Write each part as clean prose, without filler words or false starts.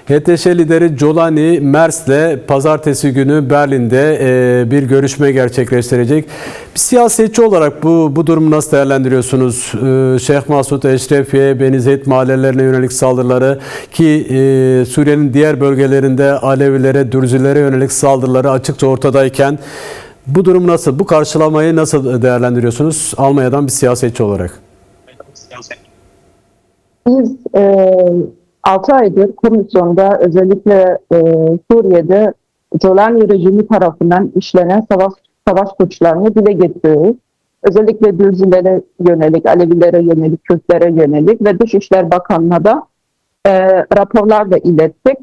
HTŞ lideri Jolani Mers'le pazartesi günü Berlin'de bir görüşme gerçekleştirecek. Bir siyasetçi olarak bu durumu nasıl değerlendiriyorsunuz? Şeyh Masud Eşrefiye, Beni Zeyd mahallelerine yönelik saldırıları ki Suriye'nin diğer bölgelerinde Alevilere, Dürzilere yönelik saldırıları açıkça ortadayken bu durum nasıl? Bu karşılamayı nasıl değerlendiriyorsunuz Almanya'dan bir siyasetçi olarak? Biz 6 aydır komisyonda özellikle Suriye'de Jolani rejimi tarafından işlenen savaş suçlarını dile getiriyoruz. Özellikle Dürzilere yönelik, Alevilere yönelik, Kürtlere yönelik ve Dışişler Bakanlığı'na da raporlar da ilettik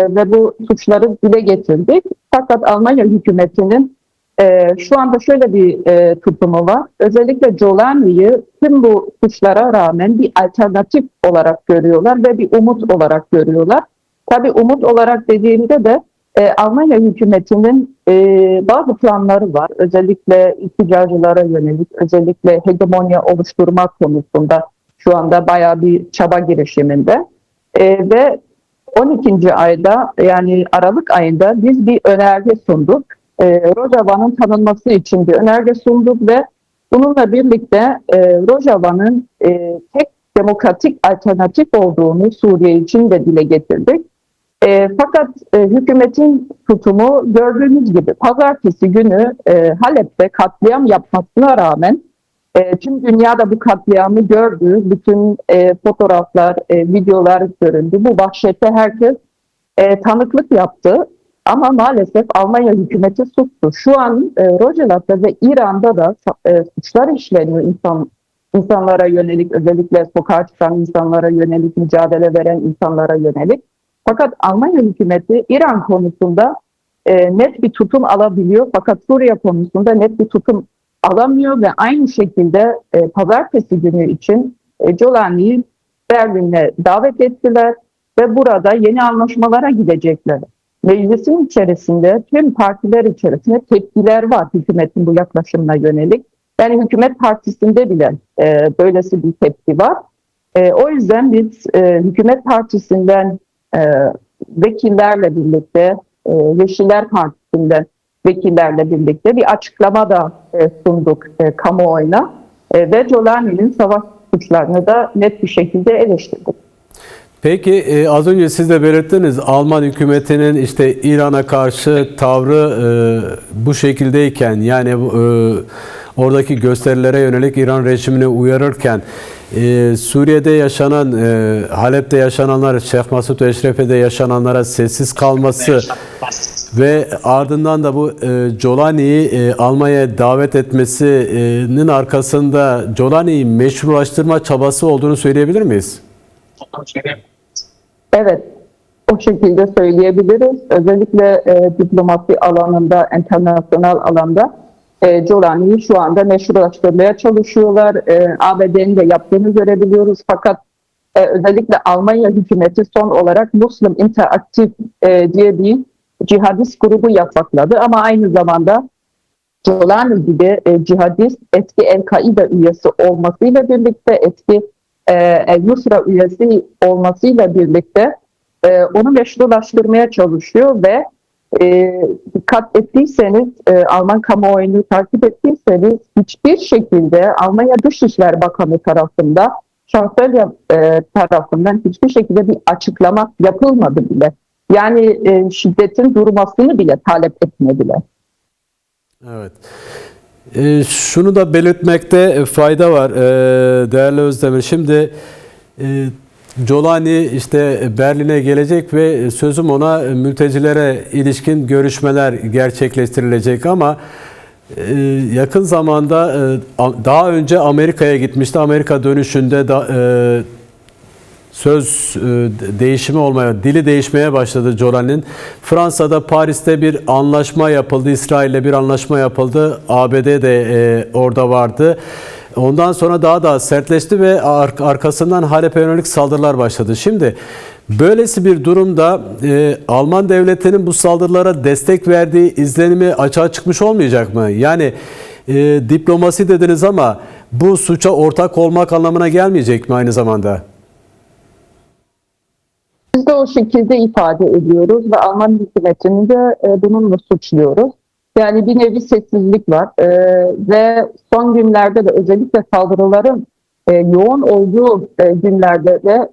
ve bu suçları dile getirdik. Fakat Almanya hükümetinin şu anda şöyle bir tutumu var. Özellikle Jolani'yi tüm bu suçlara rağmen bir alternatif olarak görüyorlar ve bir umut olarak görüyorlar. Tabii umut olarak dediğimde de Almanya hükümetinin bazı planları var. Özellikle ihtiyacılara yönelik, özellikle hegemonya oluşturma konusunda şu anda bayağı bir çaba girişiminde. Ve 12. ayda yani Aralık ayında biz bir önerge sunduk. Rojava'nın tanınması için bir önerge sunduk ve bununla birlikte Rojava'nın tek demokratik alternatif olduğunu Suriye için de dile getirdik. Fakat hükümetin tutumu gördüğünüz gibi pazartesi günü Halep'te katliam yapmasına rağmen tüm dünyada bu katliamı gördü, bütün fotoğraflar, videolar göründü. Bu vahşete herkes tanıklık yaptı. Ama maalesef Almanya hükümeti sustu. Şu an Rojava'da ve İran'da da suçlar işleniyor insanlara yönelik, özellikle sokağa çıkan insanlara yönelik, mücadele veren insanlara yönelik. Fakat Almanya hükümeti İran konusunda net bir tutum alabiliyor. Fakat Suriye konusunda net bir tutum alamıyor ve aynı şekilde pazartesi günü için Jolani'yi Berlin'e davet ettiler ve burada yeni anlaşmalara gidecekler. Meclisin içerisinde tüm partiler içerisinde tepkiler var hükümetin bu yaklaşımına yönelik. Yani hükümet partisinde bile böylesi bir tepki var. O yüzden biz hükümet partisinden vekillerle birlikte, Yeşiller Partisi'nden vekillerle birlikte bir açıklama da sunduk kamuoyuna ve Jolani'nin savaş suçlarını da net bir şekilde eleştirdik. Peki az önce siz de belirttiniz Alman hükümetinin işte İran'a karşı tavrı bu şekildeyken yani oradaki gösterilere yönelik İran rejimini uyarırken Suriye'de yaşanan, Halep'te yaşananlar, Şeyh Masud Eşrefiye'de yaşananlara sessiz kalması ve ardından da bu Jolani'yi Almanya'ya davet etmesinin arkasında Jolani'yi meşrulaştırma çabası olduğunu söyleyebilir miyiz? Evet, o şekilde söyleyebiliriz. Özellikle diplomasi alanında, internasyonel alanda Jolani'yi şu anda meşrulaştırmaya çalışıyorlar. ABD'nin de yaptığını görebiliyoruz. Fakat özellikle Almanya hükümeti son olarak Muslim Interaktif diye bir cihadist grubu yasakladı. Ama aynı zamanda Jolani gibi cihadist eski El-Kaide üyesi olmasıyla birlikte eski El-Nusra üyesi olmasıyla birlikte onu meşrulaştırmaya çalışıyor ve dikkat ettiyseniz, Alman kamuoyunu takip ettiyseniz hiçbir şekilde Almanya Dışişler Bakanı tarafından, Şansölye tarafından hiçbir şekilde bir açıklama yapılmadı bile. Yani şiddetin durmasını bile talep etmediler. Evet. Şunu da belirtmekte fayda var değerli Özdemir. Şimdi Jolani işte Berlin'e gelecek ve sözüm ona mültecilere ilişkin görüşmeler gerçekleştirilecek ama yakın zamanda daha önce Amerika'ya gitmişti. Amerika dönüşünde söz değişimi olmaya, dili değişmeye başladı Jolani'nin. Fransa'da, Paris'te bir anlaşma yapıldı. İsrail'le bir anlaşma yapıldı. ABD de orada vardı. Ondan sonra daha da sertleşti ve arkasından Halep'e yönelik saldırılar başladı. Şimdi böylesi bir durumda Alman devletinin bu saldırılara destek verdiği izlenimi açığa çıkmış olmayacak mı? Yani diplomasi dediniz ama bu suça ortak olmak anlamına gelmeyecek mi aynı zamanda? Biz de o şekilde ifade ediyoruz ve Alman hükümetini de bununla suçluyoruz. Yani bir nevi sessizlik var ve son günlerde de özellikle saldırıların yoğun olduğu günlerde de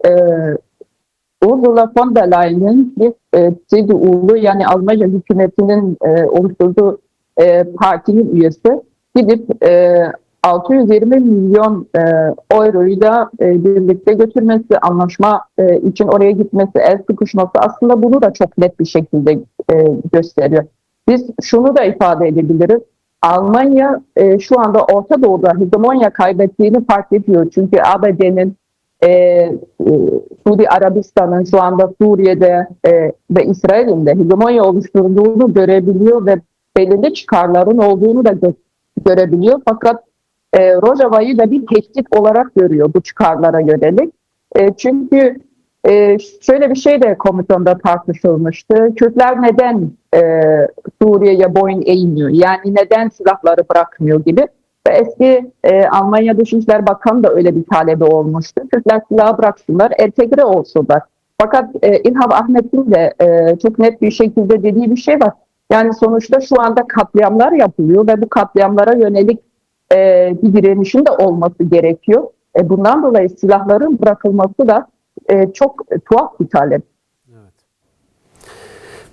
Ursula von der Leyen'in bir CDU'lu yani Almanya hükümetinin oluşturduğu partinin üyesi gidip 620 milyon euroyu da birlikte götürmesi, anlaşma için oraya gitmesi, el sıkışması aslında bunu da çok net bir şekilde gösteriyor. Biz şunu da ifade edebiliriz. Almanya şu anda Orta Doğu'da hegemonya kaybettiğini fark ediyor. Çünkü ABD'nin Suudi Arabistan'ın şu anda Suriye'de ve İsrail'in de hegemonya oluşturduğunu görebiliyor ve belirli çıkarların olduğunu da görebiliyor. Fakat Rojava'yı da bir tehdit olarak görüyor bu çıkarlara yönelik. Çünkü şöyle bir şey de komisyonda tartışılmıştı. Kürtler neden Suriye'ye boyun eğmiyor? Yani neden silahları bırakmıyor gibi. Ve eski Almanya Dışişleri Bakanı da öyle bir talebi olmuştu. Kürtler silahı bıraksınlar, entegre olsunlar. Fakat İlham Ahmet'in de çok net bir şekilde dediği bir şey var. Yani sonuçta şu anda katliamlar yapılıyor ve bu katliamlara yönelik bir direnişin de olması gerekiyor. Bundan dolayı silahların bırakılması da çok tuhaf bir talep. Evet.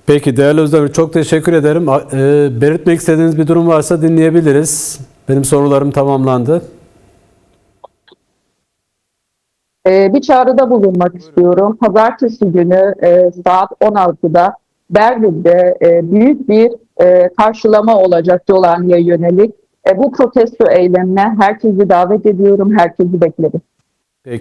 Peki değerli Özdemir, çok teşekkür ederim. Belirtmek istediğiniz bir durum varsa dinleyebiliriz. Benim sorularım tamamlandı. Bir çağrıda bulunmak istiyorum. Pazartesi günü saat 16'da Berlin'de büyük bir karşılama olacak Jolani'ye yönelik. Bu protesto eylemine herkesi davet ediyorum, herkesi beklerim.